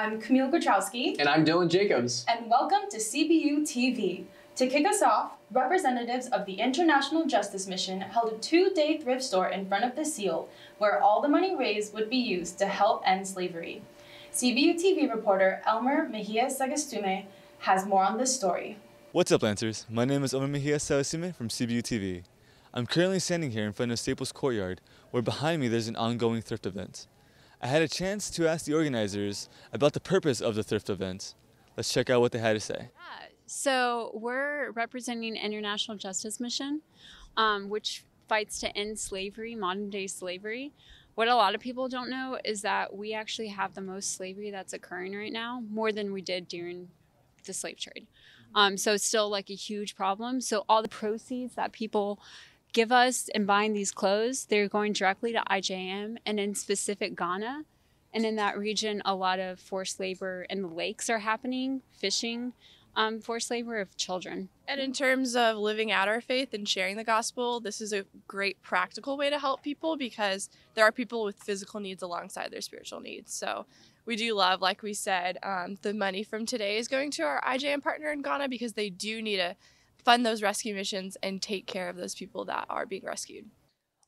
I'm Camille Gotrowski. And I'm Dylan Jacobs. And welcome to CBU TV. To kick us off, representatives of the International Justice Mission held a 2-day thrift store in front of the Seal, where all the money raised would be used to help end slavery. CBU TV reporter Elmer Mejia Sagastume has more on this story. What's up, Lancers? My name is Elmer Mejia Sagastume from CBU TV. I'm currently standing here in front of Staples Courtyard, where behind me there's an ongoing thrift event. I had a chance to ask the organizers about the purpose of the thrift event. Let's check out what they had to say. So we're representing International Justice Mission, which fights to end slavery, modern day slavery. What a lot of people don't know is that we actually have the most slavery that's occurring right now, more than we did during the slave trade. So it's still like a huge problem. So all the proceeds that people give us in buying these clothes, they're going directly to IJM and in specific Ghana. And in that region, a lot of forced labor in the lakes are happening, fishing, forced labor of children. And in terms of living out our faith and sharing the gospel, this is a great practical way to help people because there are people with physical needs alongside their spiritual needs. So we do love, like we said, the money from today is going to our IJM partner in Ghana because they do need to fund those rescue missions and take care of those people that are being rescued.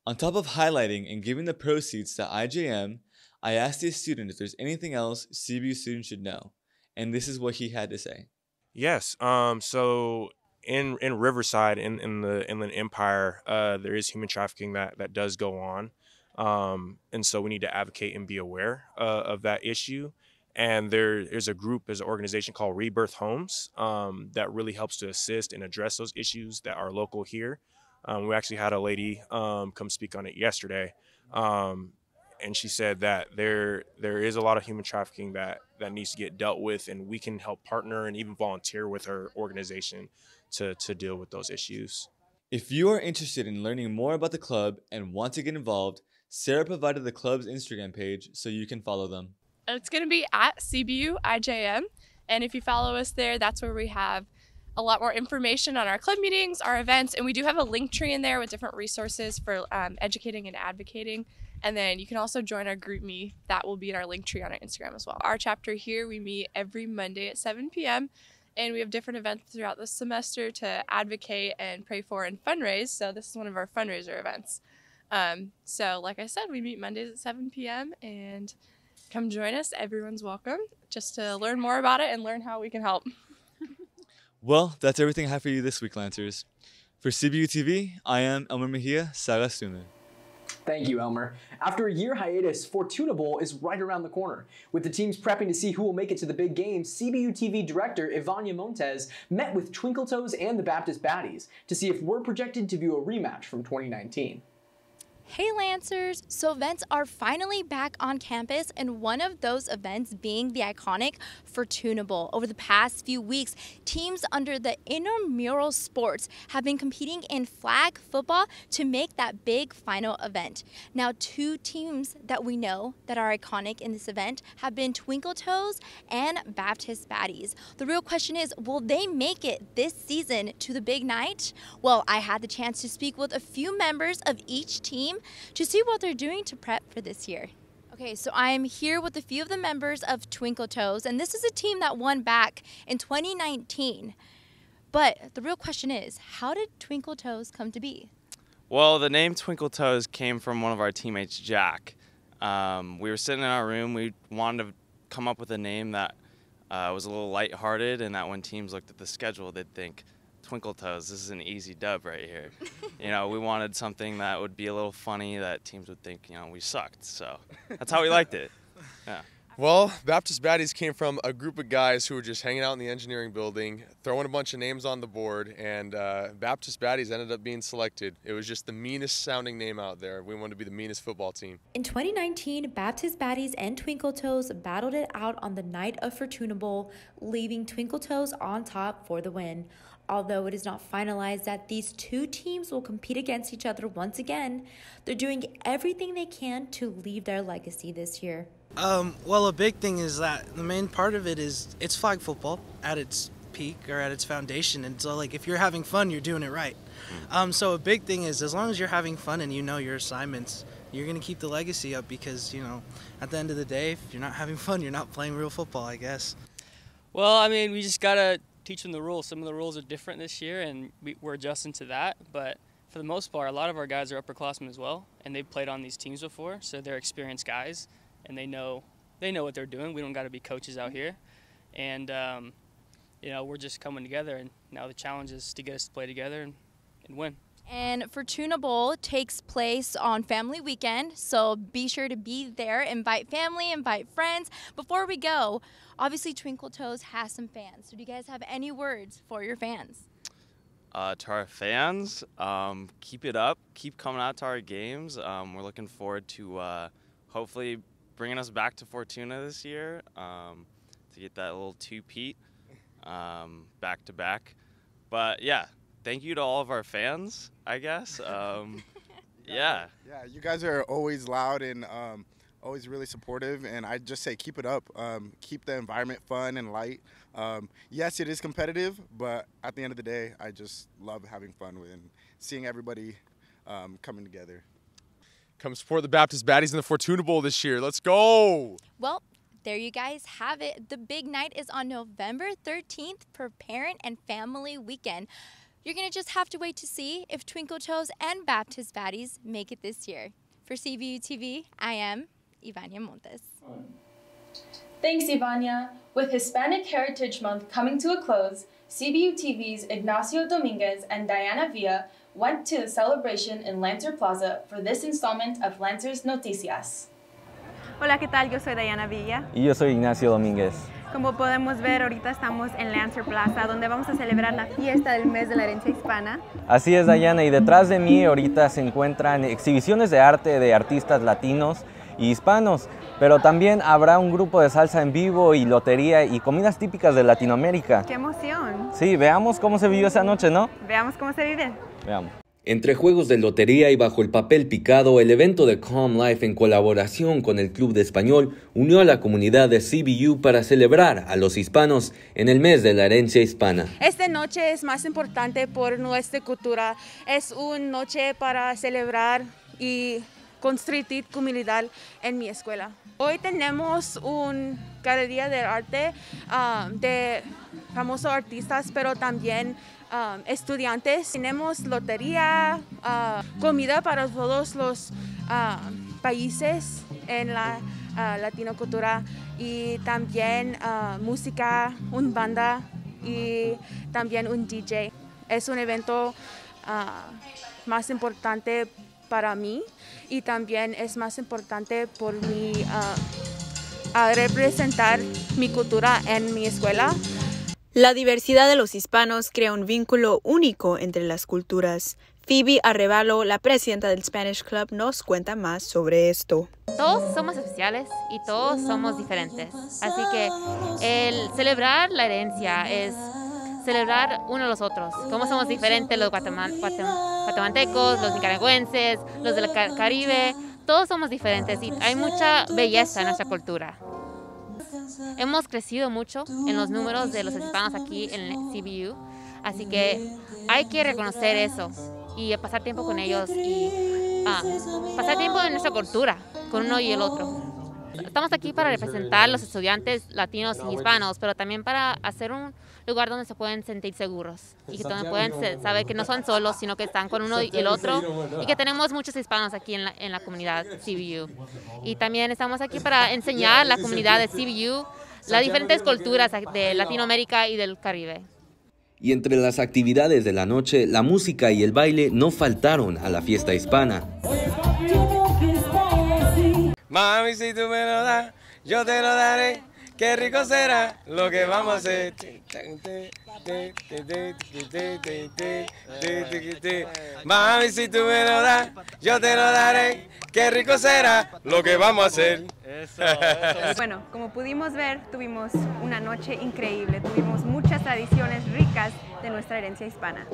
On top of highlighting and giving the proceeds to IJM, I asked the student if there's anything else CBU students should know, and this is what he had to say. Yes. So in Riverside, in the Inland Empire, there is human trafficking that does go on. And so we need to advocate and be aware of that issue. And there's an organization called Rebirth Homes that really helps to assist and address those issues that are local here. We actually had a lady come speak on it yesterday. And she said that there is a lot of human trafficking that needs to get dealt with, and we can help partner and even volunteer with her organization to deal with those issues. If you are interested in learning more about the club and want to get involved, Sarah provided the club's Instagram page so you can follow them. It's going to be at CBU IJM, and if you follow us there, that's where we have a lot more information on our club meetings, our events, and we do have a link tree in there with different resources for educating and advocating. And then you can also join our group me. That will be in our link tree on our Instagram as well. Our chapter here, we meet every Monday at 7 p.m. And we have different events throughout the semester to advocate and pray for and fundraise. So this is one of our fundraiser events. So like I said, we meet Mondays at 7 p.m. and come join us. Everyone's welcome just to learn more about it and learn how we can help. Well, that's everything I have for you this week, Lancers. For CBU TV, I am Elmer Mejia Sagastume. Thank you, Elmer. After a year hiatus, Fortuna Bowl is right around the corner. With the teams prepping to see who will make it to the big game, CBU TV director Ivania Montes met with Twinkle Toes and the Baptist Baddies to see if we're projected to view a rematch from 2019. Hey Lancers! So events are finally back on campus, and one of those events being the iconic Fortuna Bowl. Over the past few weeks, teams under the intramural sports have been competing in flag football to make that big final event. Now, two teams that we know that are iconic in this event have been Twinkle Toes and Baptist Baddies. The real question is, will they make it this season to the big night? Well, I had the chance to speak with a few members of each team to see what they're doing to prep for this year. Okay, so I am here with a few of the members of Twinkle Toes, and this is a team that won back in 2019. But the real question is, how did Twinkle Toes come to be? Well, the name Twinkle Toes came from one of our teammates, Jack. We were sitting in our room. We wanted to come up with a name that was a little lighthearted, and that when teams looked at the schedule, they'd think, Twinkle Toes, this is an easy dub right here. You know, we wanted something that would be a little funny that teams would think, you know, we sucked. So that's how we liked it. Yeah. Well, Baptist Baddies came from a group of guys who were just hanging out in the engineering building, throwing a bunch of names on the board, and Baptist Baddies ended up being selected. It was just the meanest sounding name out there. We wanted to be the meanest football team. In 2019, Baptist Baddies and Twinkle Toes battled it out on the night of Fortuna Bowl, leaving Twinkle Toes on top for the win. Although it is not finalized that these two teams will compete against each other once again, they're doing everything they can to leave their legacy this year. Well, a big thing is that the main part of it is it's flag football at its peak or at its foundation. And so, like, if you're having fun, you're doing it right. So a big thing is as long as you're having fun and you know your assignments you're going to keep the legacy up because, you know, at the end of the day, if you're not having fun, you're not playing real football, I guess. Well, I mean, we just got to teach them the rules. Some of the rules are different this year, and we're adjusting to that. But for the most part, a lot of our guys are upperclassmen as well, and they've played on these teams before, so they're experienced guys, and they know what they're doing. We don't got to be coaches out here. And, you know, we're just coming together, and now the challenge is to get us to play together and win. And Fortuna Bowl takes place on family weekend, so be sure to be there. Invite family, invite friends. Before we go, obviously Twinkle Toes has some fans. So do you guys have any words for your fans? To our fans, keep it up. Keep coming out to our games. We're looking forward to hopefully bringing us back to Fortuna this year to get that little two-peat back to back. But yeah. Thank you to all of our fans, I guess. Yeah, you guys are always loud and always really supportive, and I just say keep it up. Keep the environment fun and light. Yes, it is competitive, but at the end of the day, I just love having fun and seeing everybody coming together. Come support the Baptist Baddies in the Fortuna Bowl this year. Let's go! Well, there you guys have it. The big night is on November 13th for Parent and Family Weekend. You're going to just have to wait to see if Twinkle Toes and Baptist Baddies make it this year. For CBU TV, I am Ivania Montes. Thanks, Ivania. With Hispanic Heritage Month coming to a close, CBU TV's Ignacio Dominguez and Diana Villa went to the celebration in Lancer Plaza for this installment of Lancer's Noticias. Hola, ¿qué tal? Yo soy Diana Villa. Y yo soy Ignacio Domínguez. Como podemos ver, ahorita estamos en Lancer Plaza, donde vamos a celebrar la fiesta del mes de la herencia hispana. Así es, Dayana, y detrás de mí ahorita se encuentran exhibiciones de arte de artistas latinos y hispanos, pero también habrá un grupo de salsa en vivo y lotería y comidas típicas de Latinoamérica. ¡Qué emoción! Sí, veamos cómo se vivió esa noche, ¿no? Veamos cómo se vive. Veamos. Entre juegos de lotería y bajo el papel picado, el evento de Calm Life en colaboración con el Club de Español unió a la comunidad de CBU para celebrar a los hispanos en el mes de la herencia hispana. Esta noche es más importante por nuestra cultura. Es una noche para celebrar y construir comunidad en mi escuela. Hoy tenemos una galería de arte de famosos artistas, pero también estudiantes. Tenemos lotería, comida para todos los países en la latinocultura y también música, una banda y también un DJ. Es un evento más importante para mí y también es más importante por mí a representar mi cultura en mi escuela. La diversidad de los hispanos crea un vínculo único entre las culturas. Phoebe Arrevalo, la presidenta del Spanish Club, nos cuenta más sobre esto. Todos somos especiales y todos somos diferentes. Así que el celebrar la herencia es celebrar uno a los otros. Cómo somos diferentes los guatemaltecos, los nicaragüenses, los del Caribe. Todos somos diferentes y hay mucha belleza en nuestra cultura. Hemos crecido mucho en los números de los hispanos aquí en CBU, así que hay que reconocer eso y pasar tiempo con ellos y pasar tiempo en nuestra cultura, con uno y el otro. Estamos aquí para representar a los estudiantes latinos y hispanos, pero también para hacer un lugar donde se pueden sentir seguros y que donde pueden saber que no son solos, sino que están con uno y el otro y que tenemos muchos hispanos aquí en la comunidad CBU. Y también estamos aquí para enseñar a la comunidad de CBU las diferentes culturas de Latinoamérica y del Caribe. Y entre las actividades de la noche, la música y el baile no faltaron a la fiesta hispana. Mami, si tú me lo das, yo te lo daré. Qué rico será lo que vamos a hacer. Mami, si tú me lo das, yo te lo daré. Qué rico será lo que vamos a hacer. Bueno, como pudimos ver, tuvimos una noche increíble. Tuvimos muchas tradiciones ricas de nuestra herencia hispana.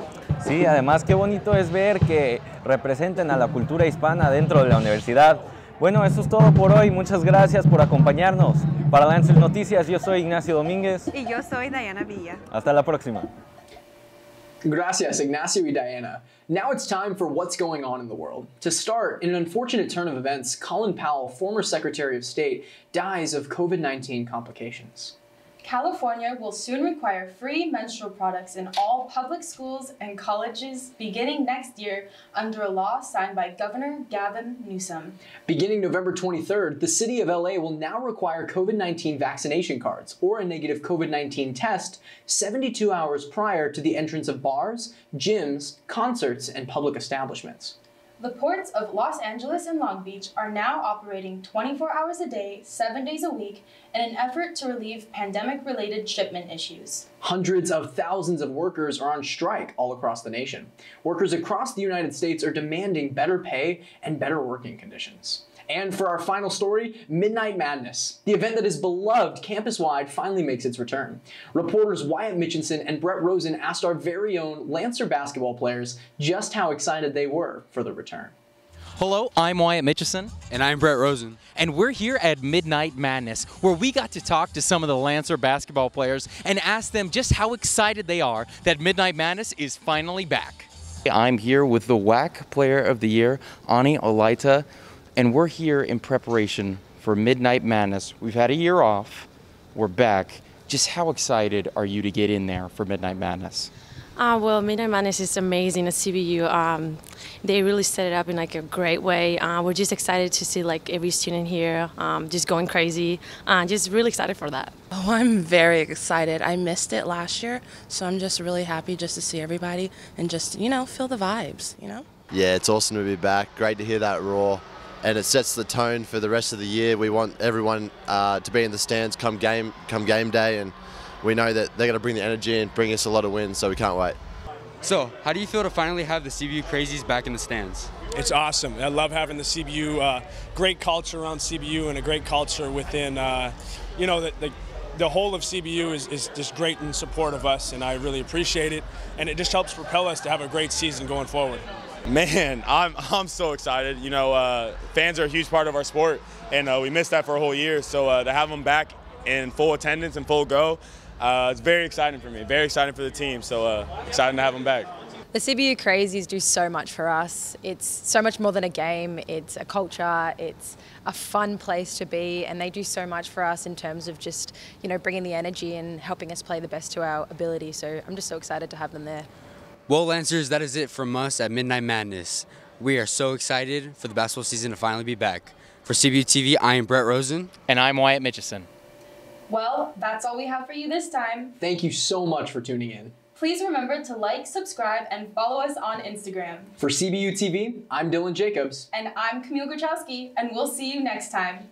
Sí, además qué bonito es ver que representen a la cultura hispana dentro de la universidad. Bueno, eso es todo por hoy. Muchas gracias por acompañarnos. Para Lancer Noticias, yo soy Ignacio Domínguez. Y yo soy Diana Villa. Hasta la próxima. Gracias, Ignacio y Diana. Now it's time for what's going on in the world. To start, in an unfortunate turn of events, Colin Powell, former Secretary of State, dies of COVID-19 complications. California will soon require free menstrual products in all public schools and colleges beginning next year under a law signed by Governor Gavin Newsom. Beginning November 23rd, the city of LA will now require COVID-19 vaccination cards or a negative COVID-19 test 72 hours prior to the entrance of bars, gyms, concerts, and public establishments. The ports of Los Angeles and Long Beach are now operating 24 hours a day, 7 days a week, in an effort to relieve pandemic-related shipment issues. Hundreds of thousands of workers are on strike all across the nation. Workers across the United States are demanding better pay and better working conditions. And for our final story, Midnight Madness. The event that is beloved campus-wide finally makes its return. Reporters Wyatt Mitchinson and Brett Rosen asked our very own Lancer basketball players just how excited they were for the return. Hello, I'm Wyatt Mitchison. And I'm Brett Rosen. And we're here at Midnight Madness, where we got to talk to some of the Lancer basketball players and ask them just how excited they are that Midnight Madness is finally back. I'm here with the WAC Player of the Year, Ani Olaita, and we're here in preparation for Midnight Madness. We've had a year off. We're back. Just how excited are you to get in there for Midnight Madness? Well, Midnight Madness is amazing at CBU. They really set it up in like a great way. We're just excited to see like every student here just going crazy. Just really excited for that. Oh, I'm very excited. I missed it last year, so I'm just really happy just to see everybody and just, you know, feel the vibes, you know? Yeah, it's awesome to be back. Great to hear that roar. And it sets the tone for the rest of the year. We want everyone to be in the stands come game day, and we know that they're going to bring the energy and bring us a lot of wins, so we can't wait. So, how do you feel to finally have the CBU Crazies back in the stands? It's awesome. I love having the CBU, great culture around CBU and a great culture within, you know, the whole of CBU is just great in support of us, and I really appreciate it. And it just helps propel us to have a great season going forward. Man, I'm so excited. You know, fans are a huge part of our sport, and we missed that for a whole year. So to have them back in full attendance and full go, it's very exciting for me. Very exciting for the team. So excited to have them back. The CBU Crazies do so much for us. It's so much more than a game. It's a culture. It's a fun place to be, and they do so much for us in terms of just, you know, bringing the energy and helping us play the best to our ability. So I'm just so excited to have them there. Well, Lancers, that is it from us at Midnight Madness. We are so excited for the basketball season to finally be back. For CBU TV, I am Brett Rosen. And I'm Wyatt Mitchison. Well, that's all we have for you this time. Thank you so much for tuning in. Please remember to like, subscribe, and follow us on Instagram. For CBU TV, I'm Dylan Jacobs. And I'm Camille Grachowski, and we'll see you next time.